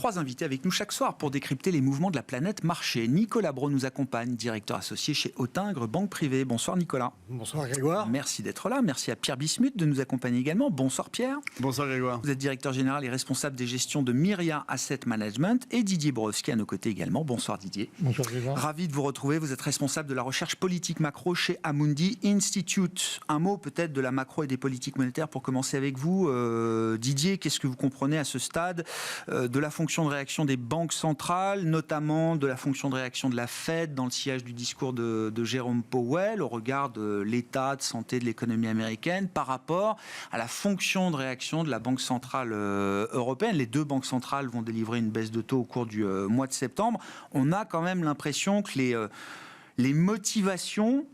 3 invités avec nous chaque soir pour décrypter les mouvements de la planète marché. Nicolas Brault nous accompagne, directeur associé chez Autingre Banque Privée. Bonsoir Nicolas. Bonsoir Grégoire. Merci d'être là. Merci à Pierre Bismuth de nous accompagner également. Bonsoir Pierre. Bonsoir Grégoire. Vous êtes directeur général et responsable des gestions de Myria Asset Management, et Didier Borowski à nos côtés également. Bonsoir Didier. Bonsoir Grégoire. Ravi de vous retrouver. Vous êtes responsable de la recherche politique macro chez Amundi Institute. Un mot peut-être de la macro et des politiques monétaires pour commencer avec vous. Didier, qu'est-ce que vous comprenez à ce stade de la fonction de réaction des banques centrales, notamment de la fonction de réaction de la Fed dans le sillage du discours de Jérôme Powell au regard de l'état de santé de l'économie américaine par rapport à la fonction de réaction de la Banque centrale européenne? Les deux banques centrales vont délivrer une baisse de taux au cours du mois de septembre. On a quand même l'impression que les motivations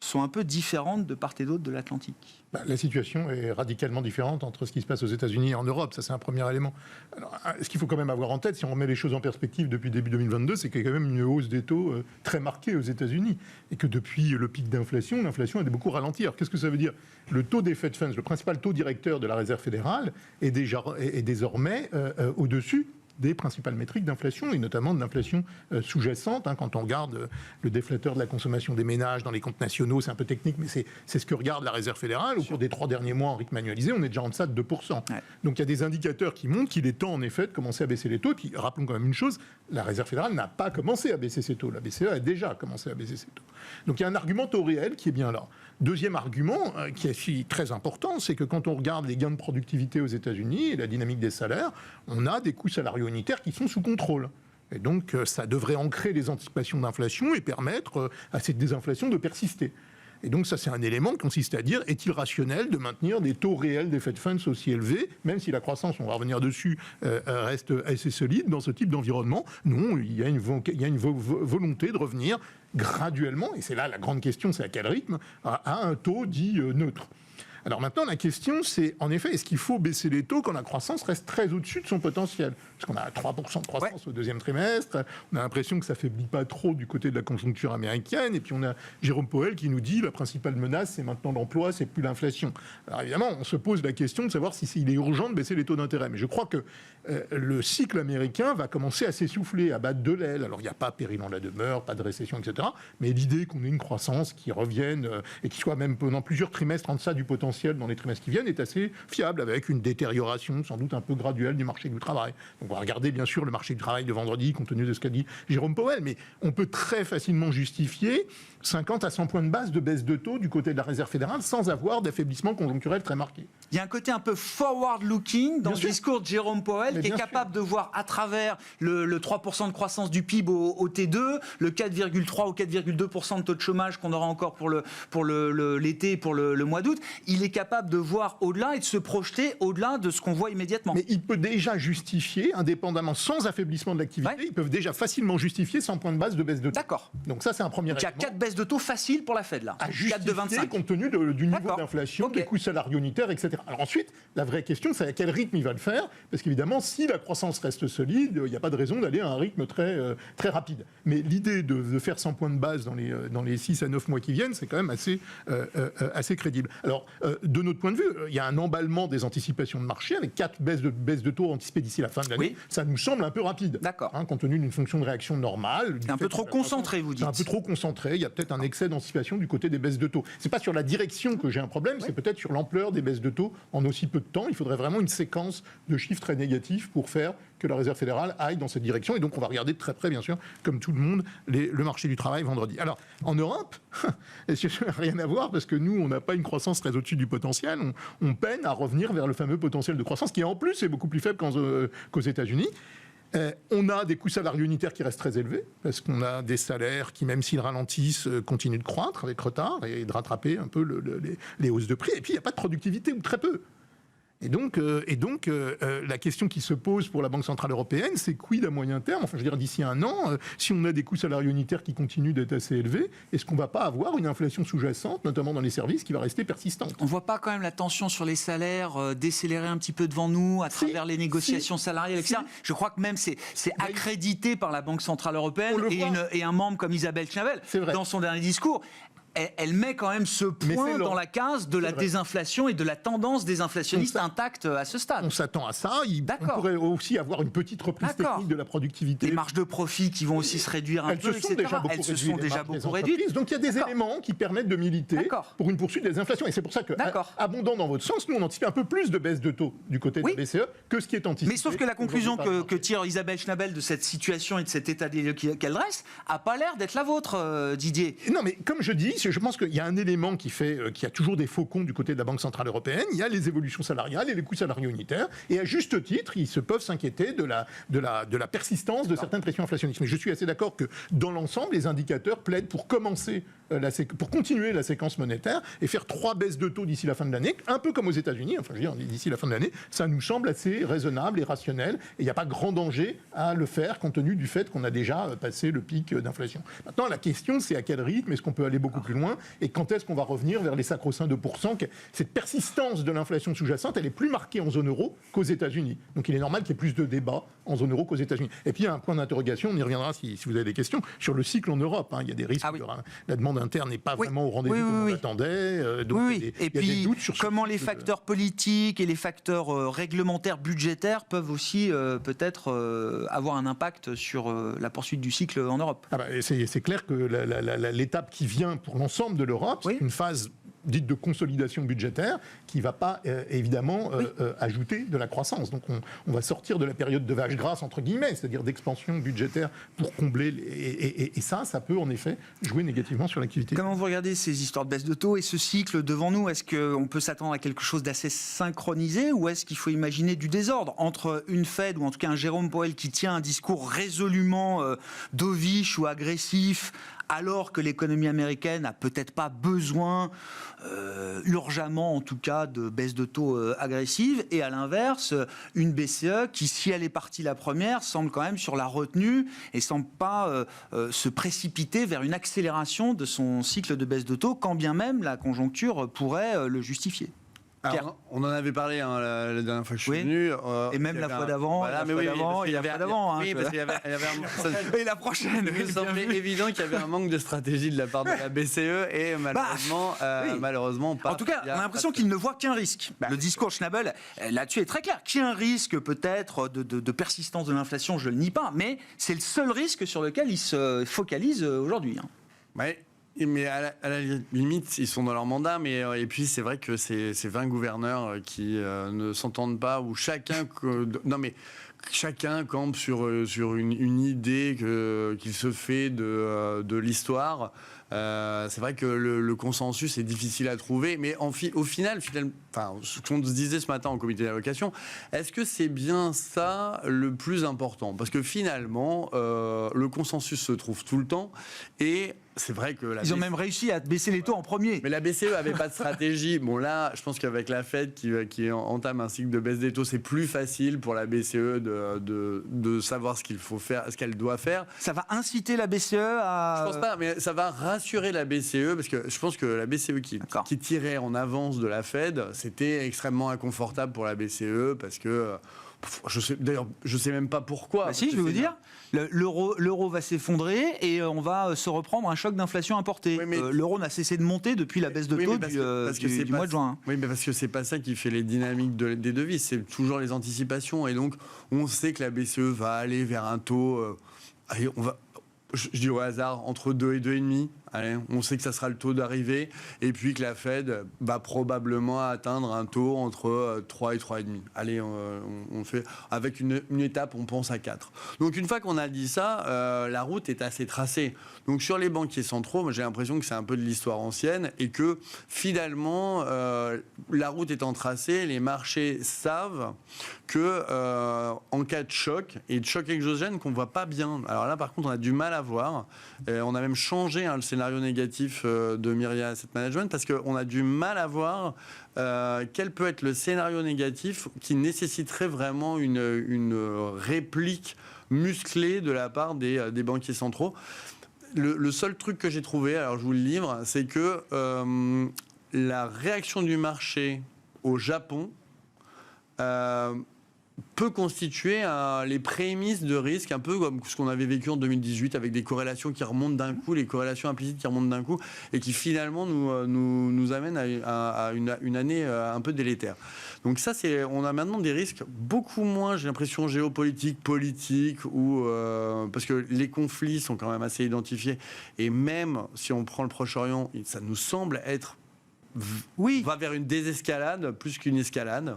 sont un peu différentes de part et d'autre de l'Atlantique. La situation est radicalement différente entre ce qui se passe aux États-Unis et en Europe. Ça, c'est un premier élément. Alors, ce qu'il faut quand même avoir en tête, si on remet les choses en perspective depuis début 2022, c'est qu'il y a quand même une hausse des taux très marquée aux États-Unis. Et que depuis le pic d'inflation, l'inflation a beaucoup ralenti. Alors, qu'est-ce que ça veut dire? Le taux des Fed Funds, le principal taux directeur de la Réserve fédérale, est désormais au-dessus des principales métriques d'inflation, et notamment de l'inflation sous-jacente. Quand on regarde le déflateur de la consommation des ménages dans les comptes nationaux, c'est un peu technique, mais c'est ce que regarde la Réserve fédérale. Au cours des 3 derniers mois en rythme annualisé, on est déjà en deçà de 2%. Ouais. Donc il y a des indicateurs qui montrent qu'il est temps, en effet, de commencer à baisser les taux. Et puis, rappelons quand même une chose, la Réserve fédérale n'a pas commencé à baisser ses taux. La BCE a déjà commencé à baisser ses taux. Donc il y a un argument taux réel qui est bien là. Deuxième argument, qui est très important, c'est que quand on regarde les gains de productivité aux États-Unis et la dynamique des salaires, on a des coûts salariaux unitaires qui sont sous contrôle. Et donc, ça devrait ancrer les anticipations d'inflation et permettre à cette désinflation de persister. Et donc, ça, c'est un élément qui consiste à dire, est-il rationnel de maintenir des taux réels des Fed Funds aussi élevés, même si la croissance, on va revenir dessus, reste assez solide dans ce type d'environnement? Non, il y a une volonté de revenir graduellement, et c'est là la grande question, c'est à quel rythme, à un taux dit neutre. Alors maintenant, la question, c'est, en effet, est-ce qu'il faut baisser les taux quand la croissance reste très au-dessus de son potentiel? Parce qu'on a 3% de croissance au deuxième trimestre, on a l'impression que ça ne faiblit pas trop du côté de la conjoncture américaine, et puis on a Jérôme Powell qui nous dit la principale menace, c'est maintenant l'emploi, c'est plus l'inflation. Alors évidemment, on se pose la question de savoir s'il est urgent de baisser les taux d'intérêt. Mais je crois que le cycle américain va commencer à s'essouffler, à battre de l'aile. Alors il n'y a pas péril en la demeure, pas de récession, etc. Mais l'idée qu'on ait une croissance qui revienne, et qui soit même pendant plusieurs trimestres en deçà du potentiel dans les trimestres qui viennent est assez fiable, avec une détérioration sans doute un peu graduelle du marché du travail. Donc on va regarder bien sûr le marché du travail de vendredi, compte tenu de ce qu'a dit Jérôme Powell, mais on peut très facilement justifier 50 à 100 points de base de baisse de taux du côté de la Réserve fédérale sans avoir d'affaiblissement conjoncturel très marqué. Il y a un côté un peu forward-looking dans le discours de Jérôme Powell, qui est capable de voir à travers le 3% de croissance du PIB au T2, le 4,3 ou 4,2% de taux de chômage qu'on aura encore pour l'été, pour le mois d'août. Il est capable de voir au-delà et de se projeter au-delà de ce qu'on voit immédiatement. Mais il peut déjà justifier, indépendamment, sans affaiblissement de l'activité, ils peuvent déjà facilement justifier 100 points de base de baisse de taux. D'accord. Donc ça, c'est un premier élément. Il y a 4 baisses de taux faciles pour la Fed, là. À justifier compte tenu du niveau d'inflation, des coûts salariaux unitaires, etc. Alors ensuite, la vraie question, c'est à quel rythme il va le faire, parce qu'évidemment, si la croissance reste solide, il n'y a pas de raison d'aller à un rythme très rapide. Mais l'idée de faire 100 points de base dans les 6 à 9 mois qui viennent, c'est quand même assez crédible. Alors, de notre point de vue, il y a un emballement des anticipations de marché avec 4 baisses de taux anticipées d'ici la fin de l'année. Oui. Ça nous semble un peu rapide. D'accord. Compte tenu d'une fonction de réaction normale. C'est un peu trop concentré, vous dites. C'est un peu trop concentré. Il y a peut-être un excès d'anticipation du côté des baisses de taux. C'est pas sur la direction que j'ai un problème, c'est peut-être sur l'ampleur des baisses de taux en aussi peu de temps. Il faudrait vraiment une séquence de chiffres très négatifs pour faire que la Réserve fédérale aille dans cette direction. Et donc, on va regarder de très près, bien sûr, comme tout le monde, le marché du travail vendredi. Alors, en Europe, rien à voir, parce que nous, on n'a pas une croissance très au-dessus du potentiel. On peine à revenir vers le fameux potentiel de croissance, qui en plus est beaucoup plus faible qu'aux États-Unis. On a des coûts salariaux unitaires qui restent très élevés, parce qu'on a des salaires qui, même s'ils ralentissent, continuent de croître avec retard et de rattraper un peu les hausses de prix. Et puis, il n'y a pas de productivité, ou très peu. Et donc, la question qui se pose pour la Banque Centrale Européenne, c'est quid à moyen terme, enfin je veux dire d'ici un an, si on a des coûts salariaux unitaires qui continuent d'être assez élevés, est-ce qu'on ne va pas avoir une inflation sous-jacente, notamment dans les services, qui va rester persistante? On ne voit pas quand même la tension sur les salaires décélérer un petit peu devant nous à travers les négociations salariales, etc. Je crois que même c'est accrédité par la Banque Centrale Européenne et un membre comme Isabelle Schnabel dans son dernier discours. elle met quand même ce point dans la case de la désinflation et de la tendance désinflationniste intacte à ce stade. On s'attend à ça. On pourrait aussi avoir une petite reprise technique de la productivité. Les marges de profit qui vont aussi se réduire un peu, etc. Elles se sont déjà beaucoup réduites. Donc il y a des éléments qui permettent de militer pour une poursuite des inflations. Et c'est pour ça que, abondant dans votre sens, nous on anticipe un peu plus de baisse de taux du côté de la BCE que ce qui est anticipé. Mais sauf que la conclusion que tire Isabelle Schnabel de cette situation et de cet état des lieux qu'elle dresse n'a pas l'air d'être la vôtre, Didier. Non, mais comme je dis, je pense qu'il y a un élément qui fait qu'il y a toujours des faucons du côté de la Banque Centrale Européenne. Il y a les évolutions salariales et les coûts salariaux unitaires. Et à juste titre, ils peuvent s'inquiéter de la persistance de certaines pressions inflationnistes. Mais je suis assez d'accord que dans l'ensemble, les indicateurs plaident pour continuer la séquence monétaire et faire 3 baisses de taux d'ici la fin de l'année, un peu comme aux États-Unis. Enfin, je veux dire, d'ici la fin de l'année, ça nous semble assez raisonnable et rationnel. Et il n'y a pas grand danger à le faire compte tenu du fait qu'on a déjà passé le pic d'inflation. Maintenant, la question, c'est à quel rythme est-ce qu'on peut aller beaucoup plus loin et quand est-ce qu'on va revenir vers les sacro-saints 2%. Cette persistance de l'inflation sous-jacente, elle est plus marquée en zone euro qu'aux États-Unis. Donc il est normal qu'il y ait plus de débats en zone euro qu'aux États-Unis. Et puis il y a un point d'interrogation, on y reviendra si vous avez des questions, sur le cycle en Europe. Il y a des risques, la demande interne n'est pas vraiment au rendez-vous comme on l'attendait. Donc et puis comment les facteurs politiques et les facteurs réglementaires, budgétaires peuvent aussi peut-être avoir un impact sur la poursuite du cycle en Europe. C'est clair que l'étape qui vient pour l'ensemble de l'Europe, c'est une phase dite de consolidation budgétaire qui ne va pas évidemment ajouter de la croissance. Donc on va sortir de la période de vache grasse entre guillemets, c'est-à-dire d'expansion budgétaire pour combler et ça peut en effet jouer négativement sur l'activité. Comment vous regardez ces histoires de baisse de taux et ce cycle devant nous? Est-ce qu'on peut s'attendre à quelque chose d'assez synchronisé ou est-ce qu'il faut imaginer du désordre entre une Fed ou en tout cas un Jérôme Powell qui tient un discours résolument dovish ou agressif alors que l'économie américaine n'a peut-être pas besoin urgemment en tout cas de baisse de taux agressive, et à l'inverse une BCE qui, si elle est partie la première, semble quand même sur la retenue et semble pas se précipiter vers une accélération de son cycle de baisse de taux, quand bien même la conjoncture pourrait le justifier. Alors, on en avait parlé la dernière fois que je suis venu. Et même la fois d'avant, voilà, mais il y avait d'avant. Oui, parce qu'il y avait et la prochaine. Il me semblait évident qu'il y avait un manque de stratégie de la part de la BCE et malheureusement pas. En tout cas, on a l'impression qu'il ne voit qu'un risque. Le discours Schnabel là-dessus est très clair. Qu'il y a un risque peut-être de persistance de l'inflation, je ne le nie pas, mais c'est le seul risque sur lequel il se focalise aujourd'hui. Ouais. Mais à la limite, ils sont dans leur mandat, et puis c'est vrai que c'est 20 gouverneurs qui ne s'entendent pas, où chacun campe sur une idée qu'il se fait de l'histoire. C'est vrai que le consensus est difficile à trouver, mais au final, ce qu'on se disait ce matin en comité d'allocation, est-ce que c'est bien ça le plus important? Parce que finalement, le consensus se trouve tout le temps, et c'est vrai que ils ont même réussi à baisser les taux en premier. Mais la BCE avait pas de stratégie. Bon là, je pense qu'avec la Fed qui entame un cycle de baisse des taux, c'est plus facile pour la BCE de savoir ce qu'il faut faire, ce qu'elle doit faire. Ça va inciter la BCE à... Je pense pas, mais ça va rassurer la BCE, parce que je pense que la BCE qui tirait en avance de la Fed, c'était extrêmement inconfortable pour la BCE, parce que... je sais même pas pourquoi. Si, je vais vous dire, l'euro va s'effondrer et on va se reprendre un choc d'inflation importé. Oui, l'euro n'a cessé de monter depuis la baisse de taux du mois de juin. Oui, mais parce que c'est pas ça qui fait les dynamiques des devises, c'est toujours les anticipations. Et donc, on sait que la BCE va aller vers un taux... je dis au hasard, entre 2 et 2,5. Allez, on sait que ça sera le taux d'arrivée, et puis que la Fed va probablement atteindre un taux entre 3 et 3,5. Allez, on fait avec une étape, on pense à 4. Donc une fois qu'on a dit ça, la route est assez tracée. Donc sur les banquiers centraux, moi j'ai l'impression que c'est un peu de l'histoire ancienne, et que finalement, la route étant tracée, les marchés savent que en cas de choc, et de choc exogène qu'on voit pas bien, alors là par contre on a du mal à voir, on a même changé le scénario négatif de Myria Asset Management, parce qu'on a du mal à voir quel peut être le scénario négatif qui nécessiterait vraiment une réplique musclée de la part des banquiers centraux. Le seul truc que j'ai trouvé, alors je vous le livre, c'est que la réaction du marché au Japon peut constituer les prémices de risque, un peu comme ce qu'on avait vécu en 2018 avec des corrélations qui remontent d'un coup, les corrélations implicites qui remontent d'un coup et qui finalement nous amènent à une année un peu délétère. Donc ça, on a maintenant des risques beaucoup moins, j'ai l'impression, géopolitiques, politiques, parce que les conflits sont quand même assez identifiés. Et même si on prend le Proche-Orient, ça nous semble être... Oui. Va vers une désescalade plus qu'une escalade.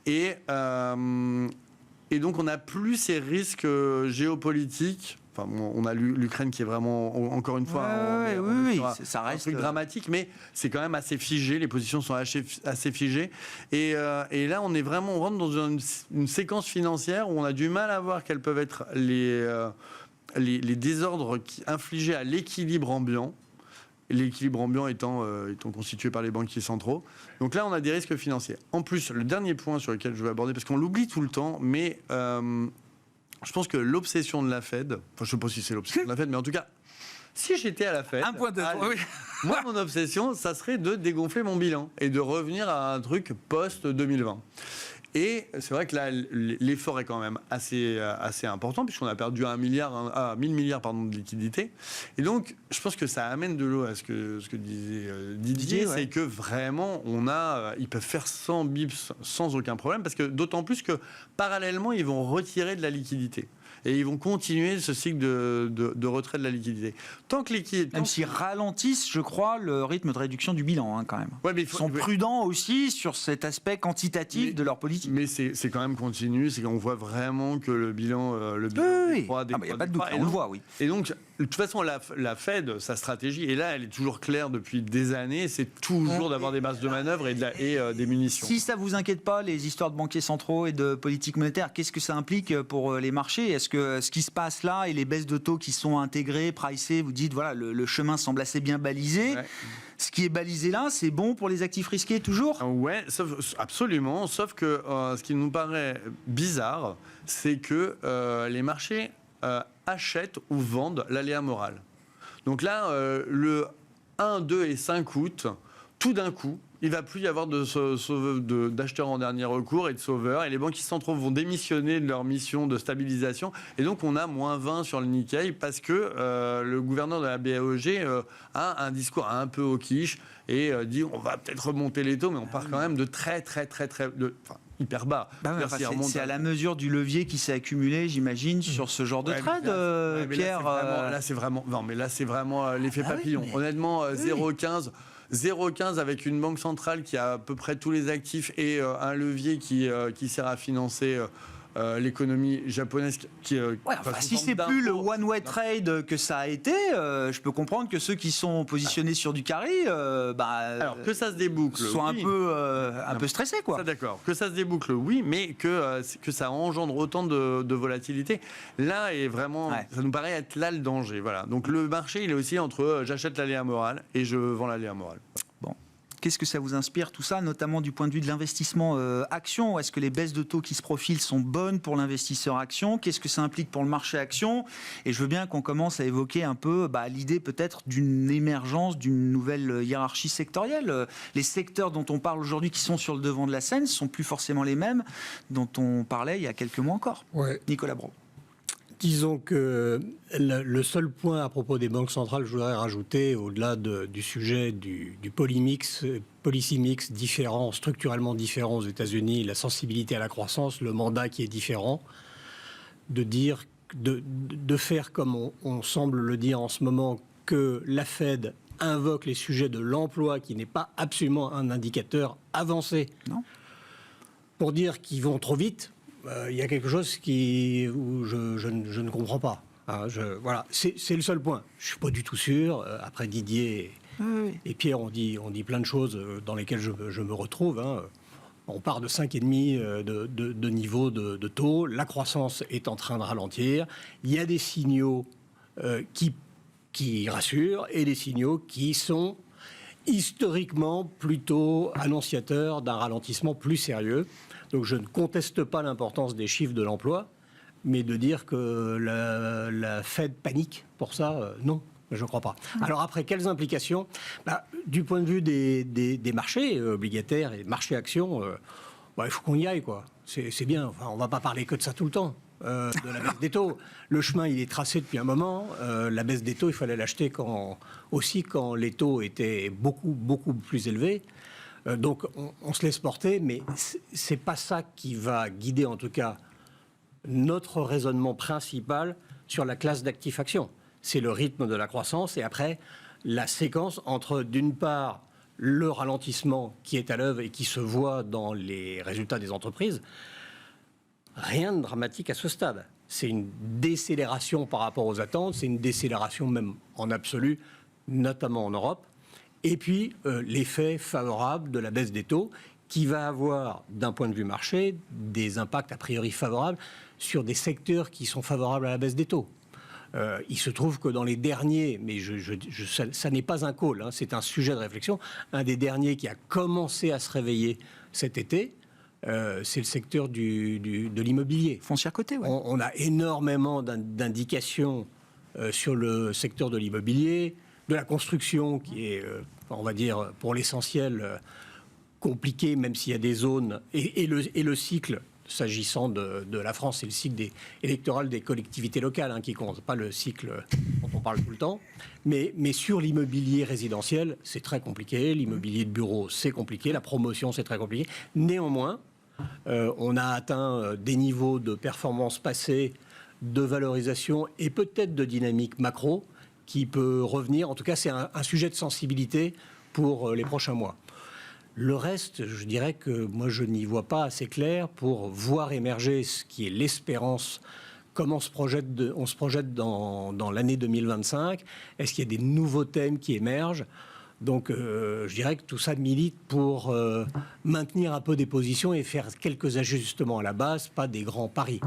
Et donc, on n'a plus ces risques géopolitiques. Enfin, on a l'Ukraine qui est vraiment, encore une fois, oui, ça reste un truc dramatique, mais c'est quand même assez figé. Les positions sont assez figées. Et là, on rentre dans une séquence financière où on a du mal à voir quels peuvent être les désordres infligés à l'équilibre ambiant. L'équilibre ambiant étant constitué par les banquiers centraux. Donc là, on a des risques financiers. En plus, le dernier point sur lequel je veux aborder, parce qu'on l'oublie tout le temps, mais je pense que l'obsession de la Fed, enfin je ne sais pas si c'est l'obsession de la Fed, mais en tout cas, si j'étais à la Fed, moi, mon obsession, ça serait de dégonfler mon bilan et de revenir à un truc post-2020. Et c'est vrai que là, l'effort est quand même assez important, puisqu'on a perdu 1000 milliards de liquidités. Et donc, je pense que ça amène de l'eau à ce que disait Didier, c'est que vraiment, ils peuvent faire 100 bips sans aucun problème, parce que d'autant plus que, parallèlement, ils vont retirer de la liquidité. Et ils vont continuer ce cycle de retrait de la liquidité. Même s'ils ralentissent, je crois, le rythme de réduction du bilan, quand même. Ouais, mais ils sont prudents aussi sur cet aspect quantitatif de leur politique. Mais c'est quand même continu, c'est qu'on voit vraiment que le bilan il n'y a pas de doute, on le voit, oui. Et donc, de toute façon, la Fed, sa stratégie, et là, elle est toujours claire depuis des années, c'est toujours d'avoir des bases de manœuvre et des munitions. Si ça ne vous inquiète pas, les histoires de banquiers centraux et de politique monétaire, qu'est-ce que ça implique pour les marchés ? Est-ce que ce qui se passe là et les baisses de taux qui sont intégrées, pricées, vous dites, voilà, le chemin semble assez bien balisé. Ouais. Ce qui est balisé là, c'est bon pour les actifs risqués toujours ? Oui, absolument. Sauf que ce qui nous paraît bizarre, c'est que les marchés achètent ou vendent l'aléa moral. Donc là, le 1, 2 et 5 août, tout d'un coup, il ne va plus y avoir d'acheteurs en dernier recours et de sauveurs. Et les banquiers centraux vont démissionner de leur mission de stabilisation. Et donc, on a moins 20 sur le Nikkei parce que le gouverneur de la BOJ a un discours un peu au quiche et dit on va peut-être remonter les taux, mais on part quand même de hyper bas. C'est à la mesure du levier qui s'est accumulé, j'imagine, sur ce genre de trade, Pierre. Là, c'est vraiment l'effet papillon. Honnêtement, 0,15 avec une banque centrale qui a à peu près tous les actifs et un levier qui sert à financer l'économie japonaise si c'est plus le one-way trade que ça a été, je peux comprendre que ceux qui sont positionnés sur du carry alors que ça se déboucle soient un peu stressés, quoi. Ça, d'accord, que ça se déboucle, oui, mais que ça engendre autant de volatilité, là est vraiment ça nous paraît être là le danger, voilà. Donc le marché, il est aussi entre j'achète l'aléa morale et je vends l'aléa morale. Bon. Qu'est-ce que ça vous inspire, tout ça, notamment du point de vue de l'investissement action ? Est-ce que les baisses de taux qui se profilent sont bonnes pour l'investisseur action ? Qu'est-ce que ça implique pour le marché action ? Et je veux bien qu'on commence à évoquer un peu l'idée peut-être d'une émergence, d'une nouvelle hiérarchie sectorielle. Les secteurs dont on parle aujourd'hui qui sont sur le devant de la scène ne sont plus forcément les mêmes dont on parlait il y a quelques mois encore. Ouais. Nicolas Brault. Disons que le seul point à propos des banques centrales, je voudrais rajouter, au-delà du sujet du policy mix différent, structurellement différent aux États-Unis, la sensibilité à la croissance, le mandat qui est différent, de faire comme on semble le dire en ce moment, que la Fed invoque les sujets de l'emploi, qui n'est pas absolument un indicateur avancé, pour dire qu'ils vont trop vite. Il y a quelque chose où je ne comprends pas. Voilà, c'est le seul point. Je ne suis pas du tout sûr. Après Didier et Pierre, on dit plein de choses dans lesquelles je me retrouve. On part de 5,5 de niveau de taux. La croissance est en train de ralentir. Il y a des signaux qui rassurent et des signaux qui sont historiquement plutôt annonciateurs d'un ralentissement plus sérieux. Donc je ne conteste pas l'importance des chiffres de l'emploi, mais de dire que la Fed panique pour ça, non, je ne crois pas. Alors après, quelles implications ? Du point de vue des marchés obligataires et marchés actions, il faut qu'on y aille, quoi. c'est bien. Enfin, on ne va pas parler que de ça tout le temps, de la baisse des taux. Le chemin, il est tracé depuis un moment. La baisse des taux, il fallait l'acheter quand les taux étaient beaucoup, beaucoup plus élevés. Donc, on se laisse porter, mais ce n'est pas ça qui va guider, en tout cas, notre raisonnement principal sur la classe d'actifs actions. C'est le rythme de la croissance et après, la séquence entre, d'une part, le ralentissement qui est à l'œuvre et qui se voit dans les résultats des entreprises. Rien de dramatique à ce stade. C'est une décélération par rapport aux attentes, c'est une décélération même en absolu, notamment en Europe. Et puis, l'effet favorable de la baisse des taux qui va avoir, d'un point de vue marché, des impacts a priori favorables sur des secteurs qui sont favorables à la baisse des taux. Il se trouve que dans les derniers, mais ça n'est pas un call, hein, c'est un sujet de réflexion, un des derniers qui a commencé à se réveiller cet été, c'est le secteur de l'immobilier. Foncière cotée, oui. On a énormément d'indications sur le secteur de l'immobilier, de la construction qui est, on va dire, pour l'essentiel compliqué, même s'il y a des zones, et le cycle. S'agissant de la France, c'est le cycle électoral des collectivités locales hein, qui compte, pas le cycle dont on parle tout le temps. Mais sur l'immobilier résidentiel, c'est très compliqué. L'immobilier de bureau, c'est compliqué. La promotion, c'est très compliqué. Néanmoins, on a atteint des niveaux de performance passée, de valorisation et peut-être de dynamique macro qui peut revenir. En tout cas, c'est un sujet de sensibilité pour les prochains mois. Le reste, je dirais que moi, je n'y vois pas assez clair pour voir émerger ce qui est l'espérance. Comment on se projette dans l'année 2025 ? Est-ce qu'il y a des nouveaux thèmes qui émergent ? Donc, je dirais que tout ça milite pour maintenir un peu des positions et faire quelques ajustements à la base, pas des grands paris.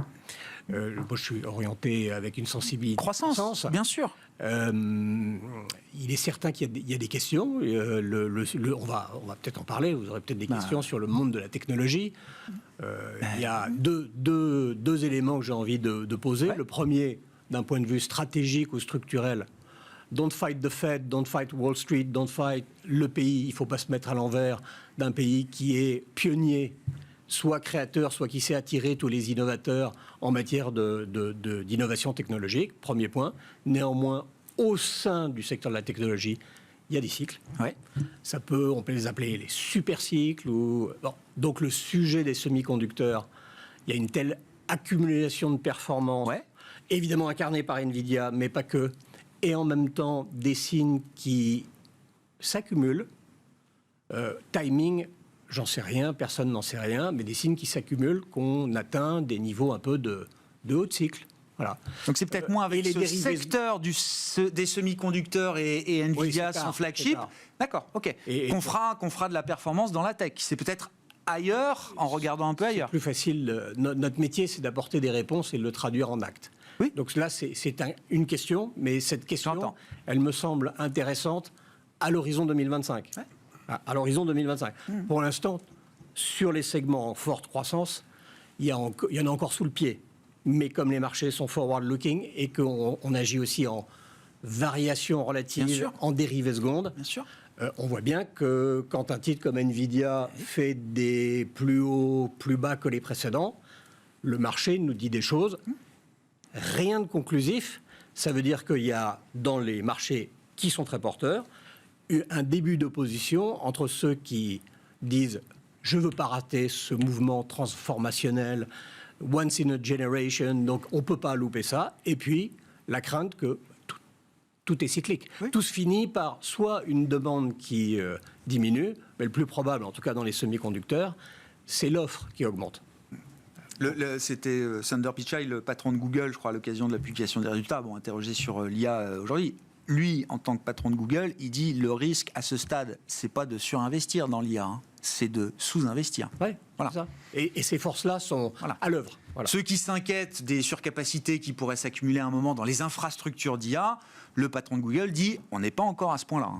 Moi, je suis orienté avec une sensibilité. Croissance, bien sûr. Il est certain qu'il y a des questions. On va peut-être en parler. Vous aurez peut-être des questions sur le monde de la technologie. Il y a deux éléments que j'ai envie de poser. Ouais. Le premier, d'un point de vue stratégique ou structurel, don't fight the Fed, don't fight Wall Street, don't fight le pays. Il ne faut pas se mettre à l'envers d'un pays qui est pionnier, soit créateur, soit qui sait attirer tous les innovateurs en matière d'innovation technologique, premier point. Néanmoins, au sein du secteur de la technologie, il y a des cycles. Ouais. On peut les appeler les super cycles. Donc le sujet des semi-conducteurs, il y a une telle accumulation de performances, évidemment incarnée par Nvidia, mais pas que, et en même temps des signes qui s'accumulent. Timing, j'en sais rien, personne n'en sait rien, mais des signes qui s'accumulent, qu'on atteint des niveaux un peu de haut de cycle. Voilà. Donc c'est peut-être moins avec ce secteur des semi-conducteurs et Nvidia, son flagship. D'accord, ok. Qu'on fera de la performance dans la tech. C'est peut-être ailleurs, en regardant un peu ailleurs. C'est plus facile. Notre métier, c'est d'apporter des réponses et de le traduire en actes. Oui. Donc là, c'est une question, mais cette question, elle me semble intéressante à l'horizon 2025. Ouais. À l'horizon 2025. Pour l'instant, sur les segments en forte croissance, il y en a encore sous le pied. Mais comme les marchés sont forward-looking et qu'on agit aussi en variation relative, en dérivés secondes, on voit bien que quand un titre comme Nvidia fait des plus hauts, plus bas que les précédents, le marché nous dit des choses. Rien de conclusif. Ça veut dire qu'il y a, dans les marchés qui sont très porteurs, un début d'opposition entre ceux qui disent « je ne veux pas rater ce mouvement transformationnel, once in a generation, donc on ne peut pas louper ça », et puis la crainte que tout est cyclique. Oui. Tout se finit par soit une demande qui diminue, mais le plus probable, en tout cas dans les semi-conducteurs, c'est l'offre qui augmente. C'était Sundar Pichai, le patron de Google, je crois, à l'occasion de la publication des résultats, interrogé sur l'IA aujourd'hui. Lui, en tant que patron de Google, il dit le risque à ce stade, c'est pas de surinvestir dans l'IA, c'est de sous-investir. Oui, voilà. Ça. Et ces forces-là sont à l'œuvre. Voilà. Ceux qui s'inquiètent des surcapacités qui pourraient s'accumuler à un moment dans les infrastructures d'IA, le patron de Google dit on n'est pas encore à ce point-là.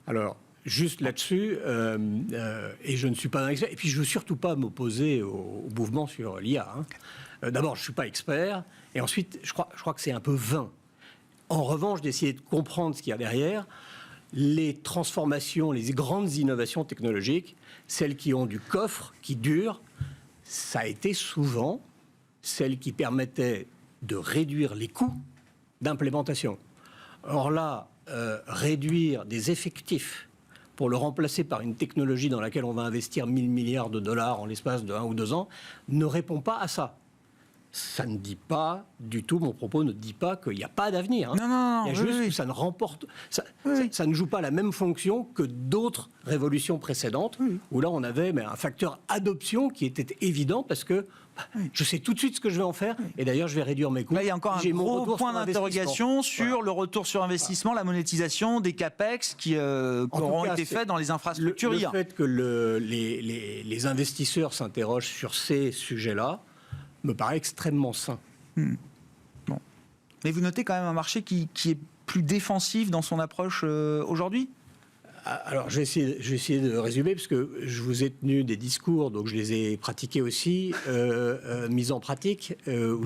Alors, juste là-dessus, et je ne suis pas un expert, et puis je ne veux surtout pas m'opposer au mouvement sur l'IA. D'abord, je ne suis pas expert, et ensuite, je crois que c'est un peu vain. En revanche, d'essayer de comprendre ce qu'il y a derrière, les transformations, les grandes innovations technologiques, celles qui ont du coffre, qui durent, ça a été souvent celle qui permettait de réduire les coûts d'implémentation. Or là, réduire des effectifs pour le remplacer par une technologie dans laquelle on va investir 1000 milliards de dollars en l'espace de 1 ou 2 ans ne répond pas à ça. Ça ne dit pas du tout, mon propos ne dit pas qu'il n'y a pas d'avenir. Hein. Non, il y a juste que ça ne remporte, ça ne joue pas la même fonction que d'autres révolutions précédentes, où là on avait un facteur adoption qui était évident parce que je sais tout de suite ce que je vais en faire, et d'ailleurs je vais réduire mes coûts. Là, il y a encore un gros point d'interrogation sur le retour sur investissement, la monétisation des CAPEX qui auront été faits dans les infrastructures. Le fait que les investisseurs s'interrogent sur ces sujets-là me paraît extrêmement sain. Bon. Mais vous notez quand même un marché qui est plus défensif dans son approche aujourd'hui ? Alors, je vais essayer de résumer, parce que je vous ai tenu des discours, donc je les ai pratiqués aussi, mis en pratique, où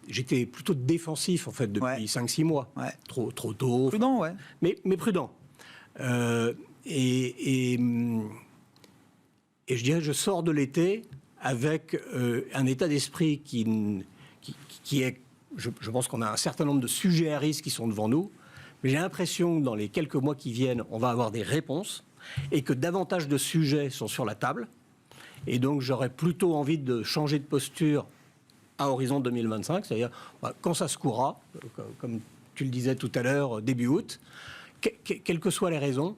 j'étais plutôt défensif, en fait, depuis 5-6 mois. Ouais. Trop tôt. Prudent, ouais. Mais prudent. Et je dirais, je sors de l'été avec un état d'esprit qui est... Je pense qu'on a un certain nombre de sujets à risque qui sont devant nous. Mais j'ai l'impression que dans les quelques mois qui viennent, on va avoir des réponses et que davantage de sujets sont sur la table. Et donc, j'aurais plutôt envie de changer de posture à horizon 2025, c'est-à-dire quand ça se courra, comme tu le disais tout à l'heure, début août, quelles que soient les raisons,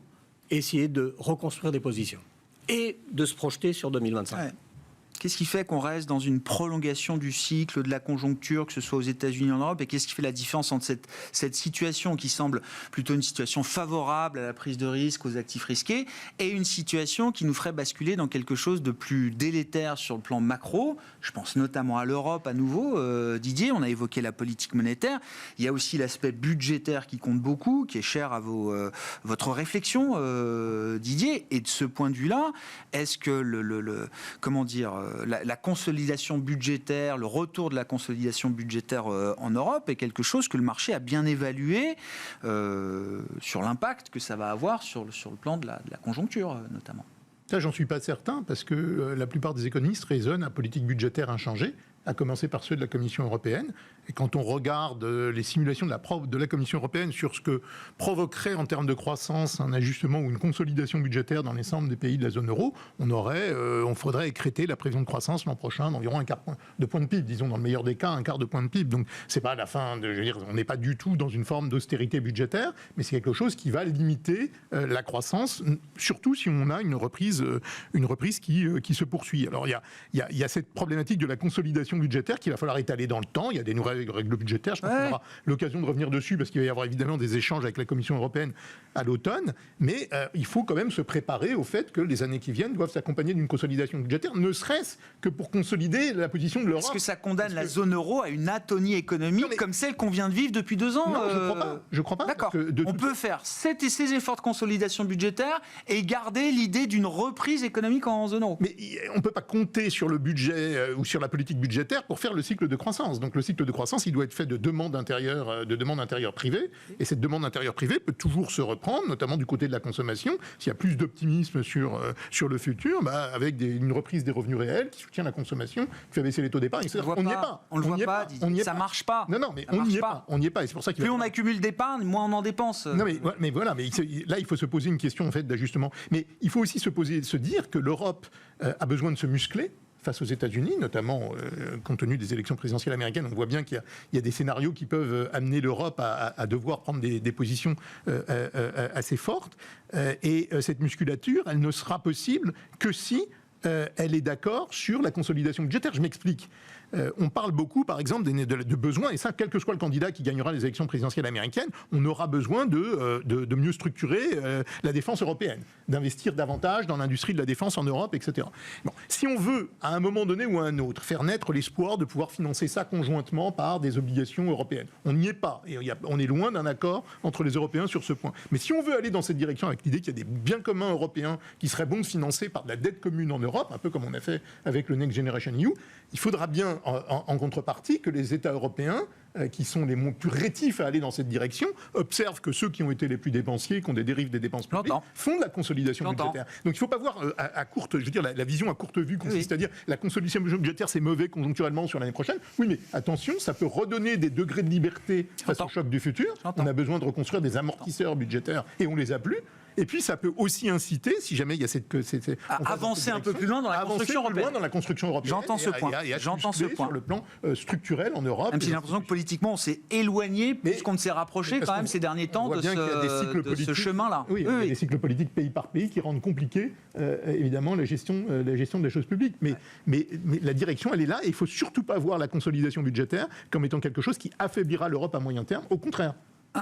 essayer de reconstruire des positions et de se projeter sur 2025. Ouais. Qu'est-ce qui fait qu'on reste dans une prolongation du cycle, de la conjoncture, que ce soit aux États-Unis ou en Europe ? Et qu'est-ce qui fait la différence entre cette situation qui semble plutôt une situation favorable à la prise de risque, aux actifs risqués, et une situation qui nous ferait basculer dans quelque chose de plus délétère sur le plan macro ? Je pense notamment à l'Europe à nouveau. Didier, on a évoqué la politique monétaire. Il y a aussi l'aspect budgétaire qui compte beaucoup, qui est cher à votre réflexion, Didier. Et de ce point de vue-là, est-ce que comment dire, la consolidation budgétaire, le retour de la consolidation budgétaire en Europe est quelque chose que le marché a bien évalué sur l'impact que ça va avoir sur le plan de la conjoncture notamment. Ça, j'en suis pas certain, parce que la plupart des économistes raisonnent à politique budgétaire inchangée, à commencer par ceux de la Commission européenne. Et quand on regarde les simulations de la Commission européenne sur ce que provoquerait en termes de croissance un ajustement ou une consolidation budgétaire dans l'ensemble des pays de la zone euro, on faudrait écréter la prévision de croissance l'an prochain d'environ un quart de point de PIB, disons dans le meilleur des cas un quart de point de PIB. Donc c'est pas la fin, on n'est pas du tout dans une forme d'austérité budgétaire, mais c'est quelque chose qui va limiter la croissance, surtout si on a une reprise qui se poursuit. Alors il y a cette problématique de la consolidation budgétaire qu'il va falloir étaler dans le temps. Il y a des nouvelles règles budgétaires. Je pense qu'on aura l'occasion de revenir dessus parce qu'il va y avoir évidemment des échanges avec la Commission européenne à l'automne. Mais il faut quand même se préparer au fait que les années qui viennent doivent s'accompagner d'une consolidation budgétaire, ne serait-ce que pour consolider la position de l'Europe. Est-ce que ça condamne la zone euro à une atonie économique comme celle qu'on vient de vivre depuis 2 ans ? Non, je crois pas. D'accord. On peut faire ces efforts de consolidation budgétaire et garder l'idée d'une reprise économique en zone euro. Mais on ne peut pas compter sur le budget ou sur la politique budgétaire pour faire le cycle de croissance. Donc le cycle de croissance, il doit être fait de demande intérieure privée. Et cette demande intérieure privée peut toujours se reprendre, notamment du côté de la consommation. S'il y a plus d'optimisme sur le futur, avec une reprise des revenus réels qui soutient la consommation, qui fait baisser les taux d'épargne. On n'y est pas. On ne le voit pas. Ça ne marche pas. Non, mais on n'y est pas. On n'y est pas. Et c'est pour ça qu'il plus on accumule d'épargne, moins on en dépense. Non, mais voilà. Mais là, il faut se poser une question en fait d'ajustement. Mais il faut aussi se dire que l'Europe a besoin de se muscler face aux États-Unis, notamment compte tenu des élections présidentielles américaines. On voit bien qu'il y a des scénarios qui peuvent amener l'Europe à devoir prendre des positions assez fortes. Et cette musculature, elle ne sera possible que si elle est d'accord sur la consolidation budgétaire. Je m'explique. On parle beaucoup, par exemple, de besoins, et ça, quel que soit le candidat qui gagnera les élections présidentielles américaines, on aura besoin de mieux structurer la défense européenne, d'investir davantage dans l'industrie de la défense en Europe, etc. Bon, si on veut, à un moment donné ou à un autre, faire naître l'espoir de pouvoir financer ça conjointement par des obligations européennes, on n'y est pas. Et on est loin d'un accord entre les Européens sur ce point. Mais si on veut aller dans cette direction avec l'idée qu'il y a des biens communs européens qui seraient bons de financer par de la dette commune en Europe, un peu comme on a fait avec le Next Generation EU, il faudra bien en contrepartie que les États européens, qui sont les plus rétifs à aller dans cette direction, observent que ceux qui ont été les plus dépensiers, qui ont des dérives des dépenses publiques, font de la consolidation budgétaire. Donc il ne faut pas voir à courte, je veux dire, la vision à courte vue consiste à dire la consolidation budgétaire c'est mauvais conjoncturellement sur l'année prochaine. Oui, mais attention, ça peut redonner des degrés de liberté face au choc du futur. On a besoin de reconstruire des amortisseurs budgétaires et on les a plus. Et puis, ça peut aussi inciter, si jamais il y a avancer un peu plus loin dans la construction européenne. J'entends ce point. J'entends ce point. Sur le plan structurel en Europe. Même si j'ai l'impression que politiquement, on s'est éloigné, puisqu'on s'est rapproché quand même ces derniers temps de ce chemin-là. Oui, il y a des cycles politiques pays par pays qui rendent compliqué, évidemment, la gestion des choses publiques. Mais la direction, elle est là, et il ne faut surtout pas voir la consolidation budgétaire comme étant quelque chose qui affaiblira l'Europe à moyen terme. Au contraire.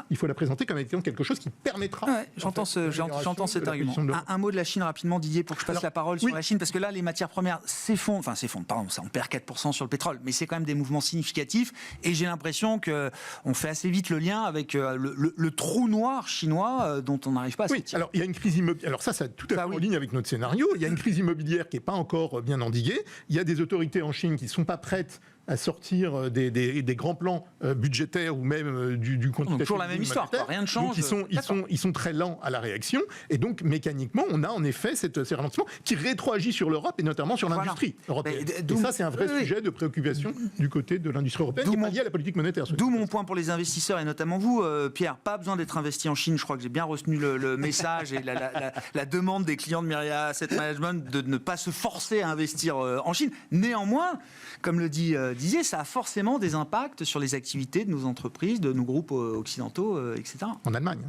Il faut la présenter comme étant quelque chose qui permettra. Ouais, j'entends cet argument. Un mot de la Chine rapidement, Didier, pour que je passe la parole sur la Chine, parce que là, les matières premières s'effondrent, pardon, ça on perd 4% sur le pétrole, mais c'est quand même des mouvements significatifs, et j'ai l'impression qu'on fait assez vite le lien avec le trou noir chinois dont on n'arrive pas à sortir. Alors il y a une crise immobilière. Alors ça tout à fait en ligne avec notre scénario. Il y a une crise immobilière qui n'est pas encore bien endiguée. Il y a des autorités en Chine qui ne sont pas prêtes à sortir des grands plans budgétaires ou même du quantitatif. Toujours la même histoire, rien ne change. Donc ils sont très lents à la réaction, et donc mécaniquement, on a en effet ces ralentissements qui rétroagissent sur l'Europe et notamment sur l'industrie européenne. Et ça, c'est un vrai sujet de préoccupation du côté de l'industrie européenne, qui est pas lié à la politique monétaire. D'où mon point pour les investisseurs, et notamment vous, Pierre, pas besoin d'être investi en Chine. Je crois que j'ai bien retenu le message et la demande des clients de Myria Asset Management de ne pas se forcer à investir en Chine. Néanmoins, comme le dit Didier, ça a forcément des impacts sur les activités de nos entreprises, de nos groupes occidentaux, etc. En Allemagne.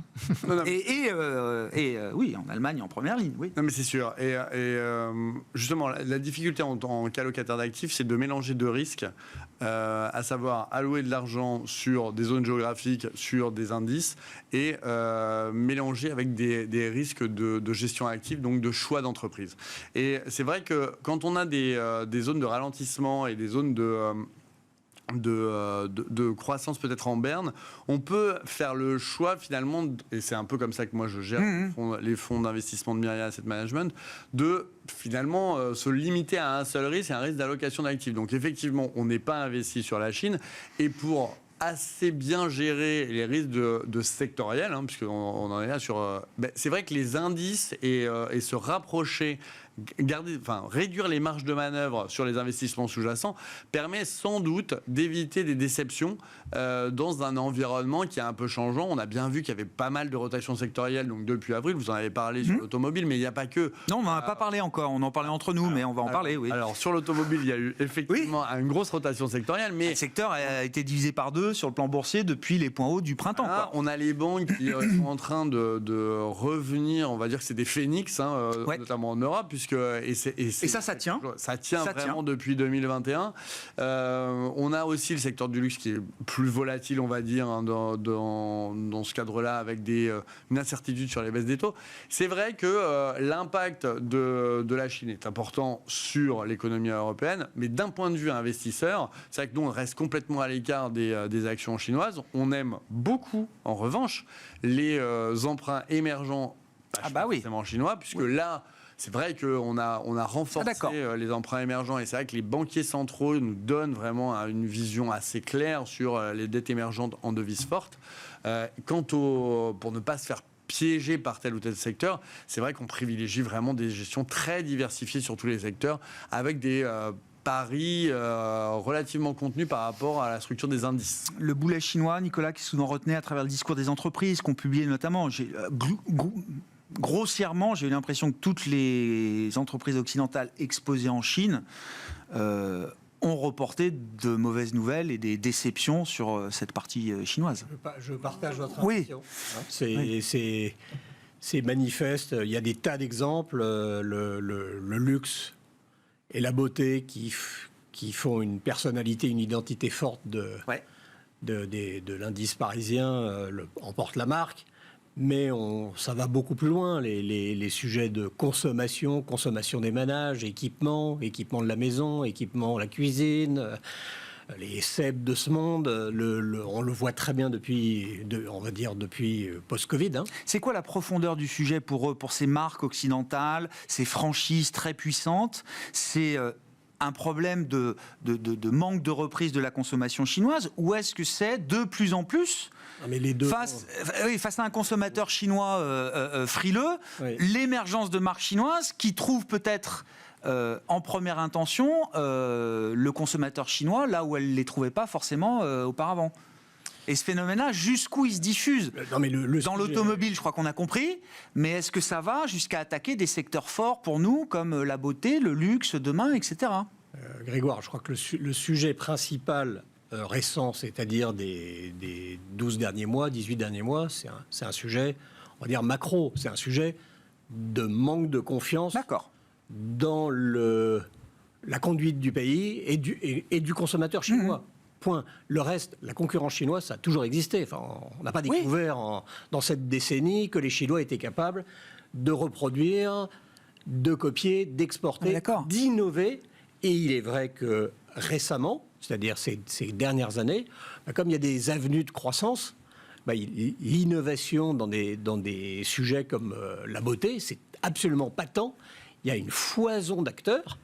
Oui, en Allemagne en première ligne. Oui. Non, mais c'est sûr. Et justement, la difficulté en tant qu'allocataire d'actifs, c'est de mélanger deux risques, à savoir allouer de l'argent sur des zones géographiques, sur des indices, et mélanger avec des risques de gestion active, donc de choix d'entreprise. Et c'est vrai que quand on a des zones de ralentissement et des zones de croissance peut-être en berne, on peut faire le choix finalement, et c'est un peu comme ça que moi je gère les fonds d'investissement de Myria Asset Management, de finalement se limiter à un seul risque, un risque d'allocation d'actifs. Donc effectivement, on n'est pas investi sur la Chine, et pour assez bien gérer les risques de sectoriels, puisqu'on en est là sur... c'est vrai que les indices et se rapprocher, réduire les marges de manœuvre sur les investissements sous-jacents permet sans doute d'éviter des déceptions dans un environnement qui est un peu changeant. On a bien vu qu'il y avait pas mal de rotations sectorielles, donc depuis avril, vous en avez parlé sur l'automobile, mais il n'y a pas que... Non, on n'en a pas parlé encore, on en parlait entre nous, mais on va en parler, oui. Alors sur l'automobile, il y a eu effectivement une grosse rotation sectorielle, mais... Le secteur a été divisé par deux sur le plan boursier depuis les points hauts du printemps. On a les banques qui sont en train de revenir, on va dire que c'est des phénix, notamment en Europe, puisque... Et ça tient. Ça tient vraiment depuis 2021. On a aussi le secteur du luxe qui est plus volatile, on va dire, dans ce cadre-là, avec une incertitude sur les baisses des taux. C'est vrai que l'impact de la Chine est important sur l'économie européenne, mais d'un point de vue investisseur, c'est vrai que nous, on reste complètement à l'écart des actions chinoises. On aime beaucoup, en revanche, les emprunts émergents, forcément chinois, puisque là... C'est vrai qu'on a renforcé les emprunts émergents, et c'est vrai que les banquiers centraux nous donnent vraiment une vision assez claire sur les dettes émergentes en devises fortes. Pour ne pas se faire piéger par tel ou tel secteur, c'est vrai qu'on privilégie vraiment des gestions très diversifiées sur tous les secteurs, avec des paris relativement contenus par rapport à la structure des indices. Le boulet chinois, Nicolas, qui souvent retenait à travers le discours des entreprises qu'on publiait notamment, grossièrement, j'ai eu l'impression que toutes les entreprises occidentales exposées en Chine ont reporté de mauvaises nouvelles et des déceptions sur cette partie chinoise. Je partage votre impression. C'est manifeste. Il y a des tas d'exemples. Le luxe et la beauté qui font une personnalité, une identité forte de l'indice parisien emportent la marque. Mais ça va beaucoup plus loin, les sujets de consommation des ménages, équipement de la maison, équipement de la cuisine, les cèbes de ce monde, on le voit très bien depuis post-Covid. C'est quoi la profondeur du sujet pour eux, pour ces marques occidentales, ces franchises très puissantes? C'est un problème de manque de reprise de la consommation chinoise, ou est-ce que c'est de plus en plus mais les deux face à un consommateur chinois frileux, l'émergence de marques chinoises qui trouvent peut-être en première intention le consommateur chinois là où elle ne les trouvait pas forcément auparavant. Et ce phénomène-là, jusqu'où il se diffuse? Dans l'automobile, je crois qu'on a compris, mais est-ce que ça va jusqu'à attaquer des secteurs forts pour nous, comme la beauté, le luxe, demain, etc. Grégoire, je crois que le sujet principal récent, c'est-à-dire des 12 derniers mois, 18 derniers mois, c'est un sujet, on va dire macro, c'est un sujet de manque de confiance dans la conduite du pays et du consommateur chinois. Point. Le reste, la concurrence chinoise, ça a toujours existé. Enfin, on n'a pas découvert dans cette décennie que les Chinois étaient capables de reproduire, de copier, d'exporter, d'innover. Et il est vrai que récemment, c'est-à-dire ces dernières années, comme il y a des avenues de croissance, l'innovation dans des sujets comme la beauté, c'est absolument patent. Il y a une foison d'acteurs.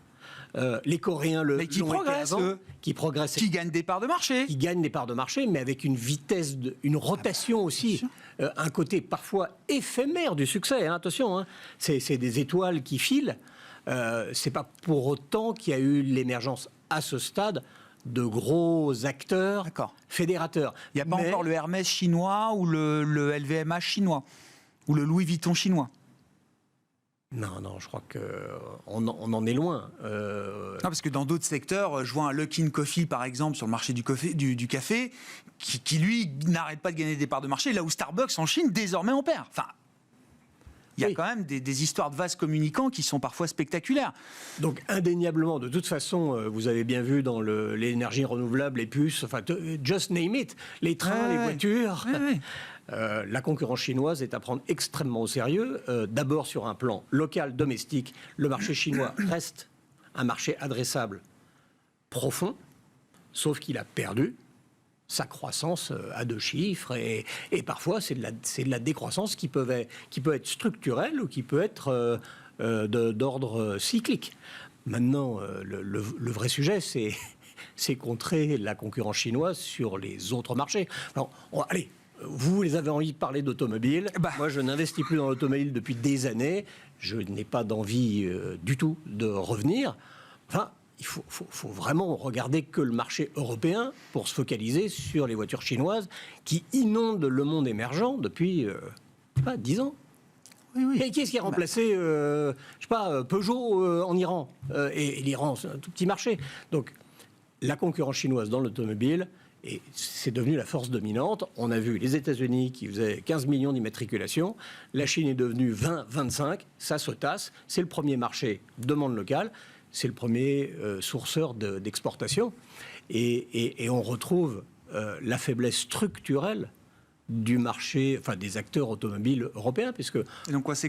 Les Coréens qui progressent, qui progressent, qui gagnent des parts de marché, mais avec une vitesse, une rotation aussi, un côté parfois éphémère du succès. Hein, attention, c'est des étoiles qui filent. C'est pas pour autant qu'il y a eu l'émergence à ce stade de gros acteurs fédérateurs. Il n'y a pas encore le Hermès chinois ou le LVMH chinois ou le Louis Vuitton chinois. Non, je crois qu'on en est loin. Non, parce que dans d'autres secteurs, je vois un Luckin Coffee, par exemple, sur le marché du café, qui lui, n'arrête pas de gagner des parts de marché, là où Starbucks, en Chine, désormais, en perd. Enfin, il y a quand même des histoires de vases communicants qui sont parfois spectaculaires. Donc, indéniablement, de toute façon, vous avez bien vu dans l'énergie renouvelable, les puces, enfin, just name it, les trains, les voitures... la concurrence chinoise est à prendre extrêmement au sérieux. D'abord sur un plan local, domestique, le marché chinois reste un marché adressable profond, sauf qu'il a perdu sa croissance à 2 chiffres et parfois c'est de la décroissance qui peut être structurelle ou qui peut être d'ordre cyclique. Maintenant, le vrai sujet, c'est contrer la concurrence chinoise sur les autres marchés. Alors, allez. Vous avez envie de parler d'automobile. Moi, je n'investis plus dans l'automobile depuis des années. Je n'ai pas d'envie du tout de revenir. Enfin, il faut vraiment regarder que le marché européen pour se focaliser sur les voitures chinoises qui inondent le monde émergent depuis, 10 ans. Et qui est-ce qui a remplacé, Peugeot en Iran et l'Iran, c'est un tout petit marché. Donc, la concurrence chinoise dans l'automobile... Et c'est devenu la force dominante. On a vu les États-Unis qui faisaient 15 millions d'immatriculations. La Chine est devenue 20, 25. Ça se tasse. C'est le premier marché demande locale. C'est le premier sourceur d'exportation. Et on retrouve la faiblesse structurelle du marché, enfin des acteurs automobiles européens, puisque... Et donc quoi, ça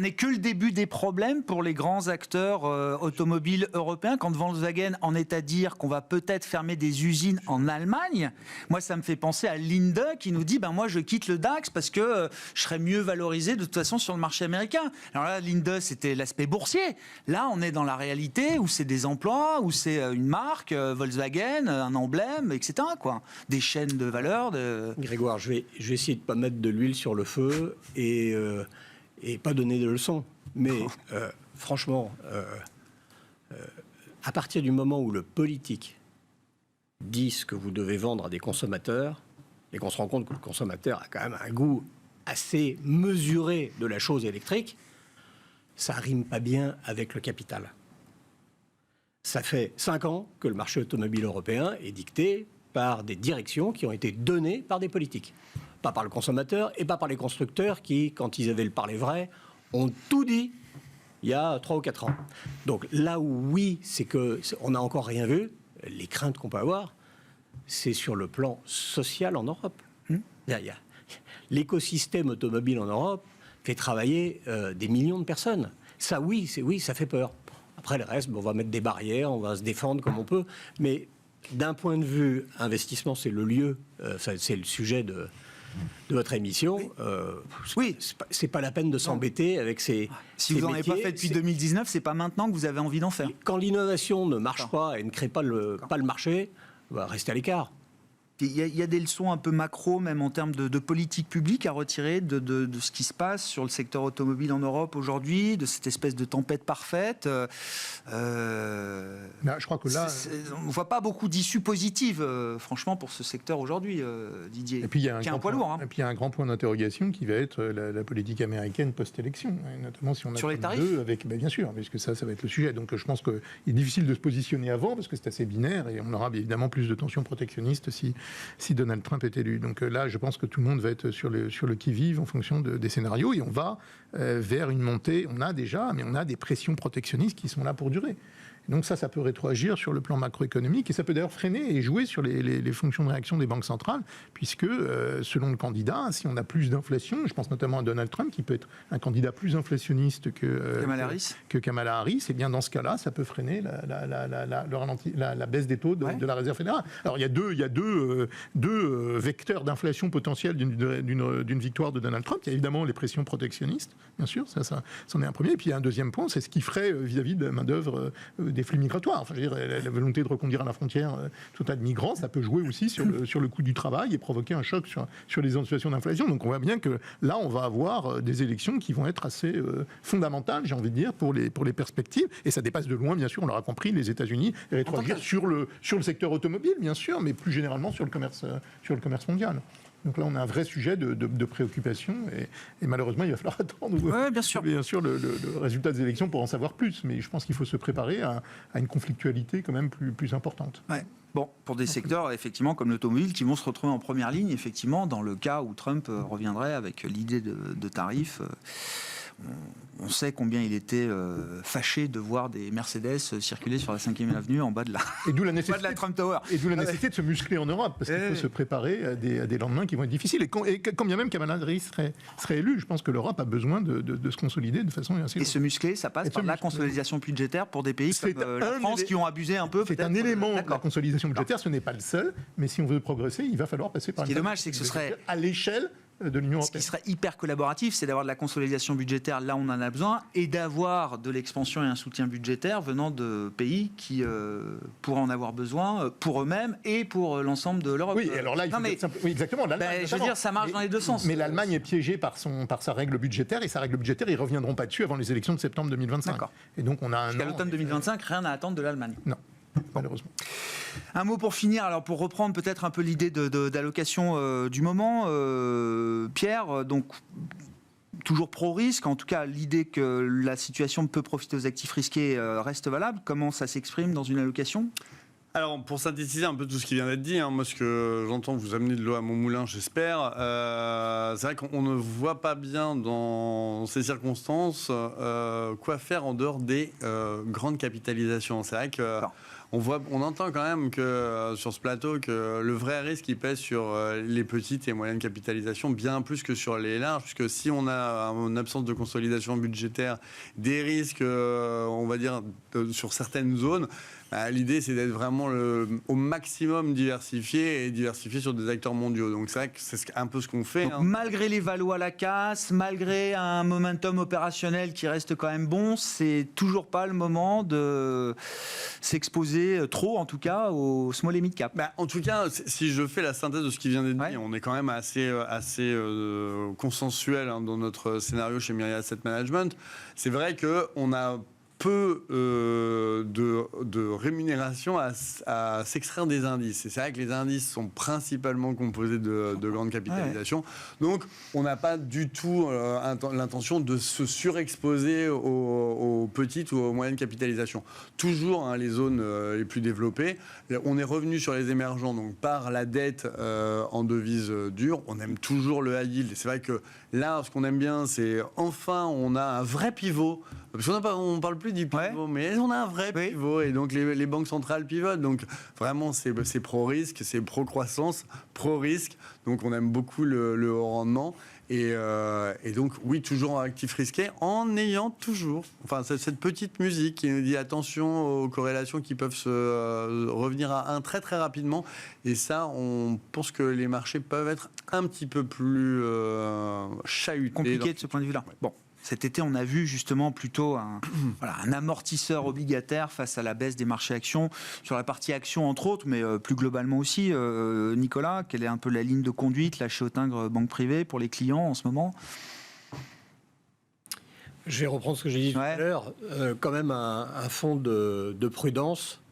n'est que le début des problèmes pour les grands acteurs automobiles européens. Quand Volkswagen en est à dire qu'on va peut-être fermer des usines en Allemagne, moi ça me fait penser à Linde qui nous dit moi je quitte le DAX parce que je serais mieux valorisé de toute façon sur le marché américain. Alors là, Linde, c'était l'aspect boursier. Là, on est dans la réalité où c'est des emplois, où c'est une marque, Volkswagen, un emblème, etc. quoi. Des chaînes de valeur. Grégoire, je vais essayer de ne pas mettre de l'huile sur le feu et pas donner de leçons. Mais franchement, à partir du moment où le politique dit ce que vous devez vendre à des consommateurs, et qu'on se rend compte que le consommateur a quand même un goût assez mesuré de la chose électrique, ça rime pas bien avec le capital. Ça fait 5 ans que le marché automobile européen est dicté par des directions qui ont été données par des politiques. Pas par le consommateur et pas par les constructeurs qui, quand ils avaient le parler vrai, ont tout dit il y a 3 ou 4 ans. Donc là où oui, c'est qu'on n'a encore rien vu, les craintes qu'on peut avoir, c'est sur le plan social en Europe. L'écosystème automobile en Europe fait travailler des millions de personnes. Ça oui, ça fait peur. Après le reste, on va mettre des barrières, on va se défendre comme on peut, mais d'un point de vue investissement, c'est le lieu, c'est le sujet de votre émission, Oui. c'est pas la peine de s'embêter avec ces Si vous n'en avez pas fait depuis 2019, c'est pas maintenant que vous avez envie d'en faire. Quand l'innovation ne marche pas et ne crée pas le marché, restez à l'écart. Il y a des leçons un peu macro, même en termes de politique publique, à retirer de ce qui se passe sur le secteur automobile en Europe aujourd'hui, de cette espèce de tempête parfaite. Je crois que là, on ne voit pas beaucoup d'issues positives, franchement, pour ce secteur aujourd'hui, Didier. Et puis il y a un qui est un grand poids lourd. Et puis il y a un grand point d'interrogation qui va être la politique américaine post-élection, et notamment si on a Sur les tarifs avec, bien sûr, parce que ça va être le sujet. Donc je pense qu'il est difficile de se positionner avant parce que c'est assez binaire et on aura évidemment plus de tensions protectionnistes si Donald Trump est élu. Donc là, je pense que tout le monde va être sur le qui-vive en fonction des scénarios et on va vers une montée. On a des pressions protectionnistes qui sont là pour durer. Donc ça peut rétroagir sur le plan macroéconomique et ça peut d'ailleurs freiner et jouer sur les fonctions de réaction des banques centrales, puisque selon le candidat, si on a plus d'inflation, je pense notamment à Donald Trump, qui peut être un candidat plus inflationniste que Kamala Harris, et bien dans ce cas-là, ça peut freiner la baisse des taux de la Réserve fédérale. Alors il y a deux vecteurs d'inflation potentielle d'une victoire de Donald Trump. Il y a évidemment les pressions protectionnistes, bien sûr, ça c'en est un premier. Et puis il y a un deuxième point, c'est ce qui ferait vis-à-vis de la main-d'œuvre des flux migratoires. Enfin, je veux dire, la volonté de reconduire à la frontière tout un tas de migrants, ça peut jouer aussi sur le coût du travail et provoquer un choc sur les situations d'inflation. Donc on voit bien que là, on va avoir des élections qui vont être assez fondamentales, j'ai envie de dire, pour les perspectives. Et ça dépasse de loin, bien sûr, on l'aura compris, les États-Unis, et rétroagir sur le secteur automobile, bien sûr, mais plus généralement sur le commerce mondial. Donc là, on a un vrai sujet de préoccupation et malheureusement, il va falloir attendre bien sûr le résultat des élections pour en savoir plus. Mais je pense qu'il faut se préparer à une conflictualité quand même plus importante. Ouais. Bon, pour des secteurs, effectivement, comme l'automobile, qui vont se retrouver en première ligne, effectivement, dans le cas où Trump reviendrait avec l'idée de tarifs. On sait combien il était fâché de voir des Mercedes circuler sur la 5e avenue en bas de la Trump Tower. Et d'où la nécessité de se muscler en Europe, parce qu'il faut se préparer à des lendemains qui vont être difficiles. Et quand bien même Kamala Harris serait élu, je pense que l'Europe a besoin de se consolider de façon assez... Et se muscler, ça passe par la consolidation budgétaire pour des pays comme la France qui ont abusé un peu. C'est un élément de la consolidation budgétaire, ce n'est pas le seul, mais si on veut progresser, il va falloir passer par... Ce qui est dommage, c'est que ce serait... à l'échelle de l'Union européenne. Ce qui serait hyper collaboratif, c'est d'avoir de la consolidation budgétaire là où on en a besoin et d'avoir de l'expansion et un soutien budgétaire venant de pays qui pourraient en avoir besoin pour eux-mêmes et pour l'ensemble de l'Europe. Oui, alors là, oui, exactement. Je veux dire, ça marche dans les deux sens. Mais l'Allemagne est piégée par sa règle budgétaire et sa règle budgétaire, ils ne reviendront pas dessus avant les élections de septembre 2025. D'accord. Et donc on a Jusqu'à l'automne 2025, rien à attendre de l'Allemagne. Non. Malheureusement. Un mot pour finir, alors pour reprendre peut-être un peu l'idée d'allocation du moment, Pierre, donc toujours pro-risque, en tout cas l'idée que la situation peut profiter aux actifs risqués reste valable. Comment ça s'exprime dans une allocation ? Alors, pour synthétiser un peu tout ce qui vient d'être dit, moi, ce que j'entends, vous amener de l'eau à mon moulin, j'espère. C'est vrai qu'on ne voit pas bien dans ces circonstances quoi faire en dehors des grandes capitalisations. C'est vrai que... On entend quand même que sur ce plateau que le vrai risque il pèse sur les petites et moyennes capitalisations bien plus que sur les larges, puisque si on a une absence de consolidation budgétaire, des risques, on va dire, sur certaines zones, l'idée c'est d'être vraiment au maximum diversifié sur des acteurs mondiaux. Donc c'est vrai que c'est un peu ce qu'on fait. Donc, malgré les valos à la casse, malgré un momentum opérationnel qui reste quand même bon, c'est toujours pas le moment de s'exposer trop, en tout cas, au small et mid cap. En tout cas, si je fais la synthèse de ce qui vient d'être dit, on est quand même assez consensuel dans notre scénario chez Myriad Asset Management. C'est vrai qu'on a peu de rémunération à s'extraire des indices. Et c'est vrai que les indices sont principalement composés de grandes capitalisations. Donc, on n'a pas du tout l'intention de se surexposer aux petites ou aux moyennes capitalisations. Toujours les zones les plus développées. On est revenu sur les émergents, donc par la dette en devise dure. On aime toujours le high yield. Et c'est vrai que là, ce qu'on aime bien, c'est enfin, on a un vrai pivot. Parce qu'on ne parle plus du pivot, mais on a un vrai pivot. Et donc, les banques centrales pivotent. Donc, vraiment, c'est pro-risque, c'est pro-croissance, pro-risque. Donc, on aime beaucoup le haut rendement. Et donc, oui, toujours en actif risqué, en ayant toujours cette petite musique qui nous dit attention aux corrélations qui peuvent se revenir à 1 très très rapidement. Et ça, on pense que les marchés peuvent être un petit peu plus chahutés. Compliqué de ce point de vue-là. Ouais. Bon. Cet été, on a vu justement plutôt un amortisseur obligataire face à la baisse des marchés actions, sur la partie actions entre autres, mais plus globalement aussi. Nicolas, quelle est un peu la ligne de conduite là, chez Autingre Banque Privée pour les clients en ce moment ? Je vais reprendre ce que j'ai dit tout à l'heure. Quand même un fond de prudence.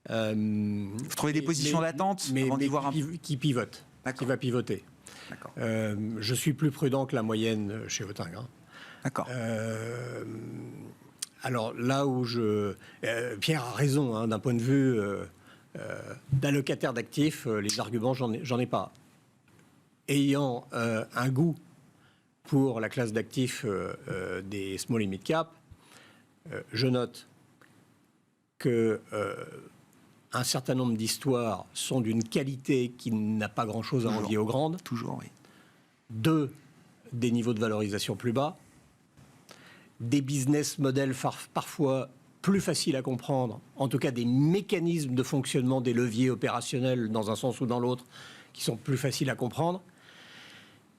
Vous trouvez des positions d'attente avant d'y voir qui pivote, qui va pivoter. D'accord. Je suis plus prudent que la moyenne chez Autingre. D'accord. Alors là où Pierre a raison, d'un point de vue d'allocataire d'actifs, les arguments, j'en ai pas. Ayant un goût pour la classe d'actifs des small et mid cap, je note que un certain nombre d'histoires sont d'une qualité qui n'a pas grand-chose à envier aux grandes. Toujours, oui. 2, des niveaux de valorisation plus bas. Des business models parfois plus faciles à comprendre, en tout cas des mécanismes de fonctionnement des leviers opérationnels dans un sens ou dans l'autre qui sont plus faciles à comprendre,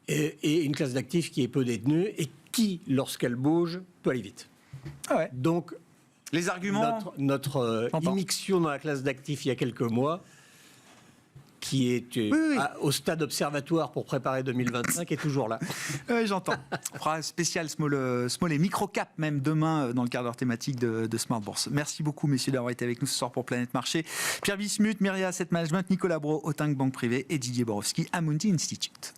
et une classe d'actifs qui est peu détenue et qui, lorsqu'elle bouge, peut aller vite. Ah ouais. Donc, les arguments, notre immixtion dans la classe d'actifs il y a quelques mois, qui est au stade observatoire pour préparer 2025, est toujours là. Oui, j'entends. On fera un spécial small et micro-cap même demain dans le quart d'heure thématique de Smart Bourse. Merci beaucoup, messieurs, d'avoir été avec nous ce soir pour Planète Marché. Pierre Bismuth, Myria Asset Management, Nicolas Brault, Autingre Banque Privée et Didier Borowski, Amundi Institute.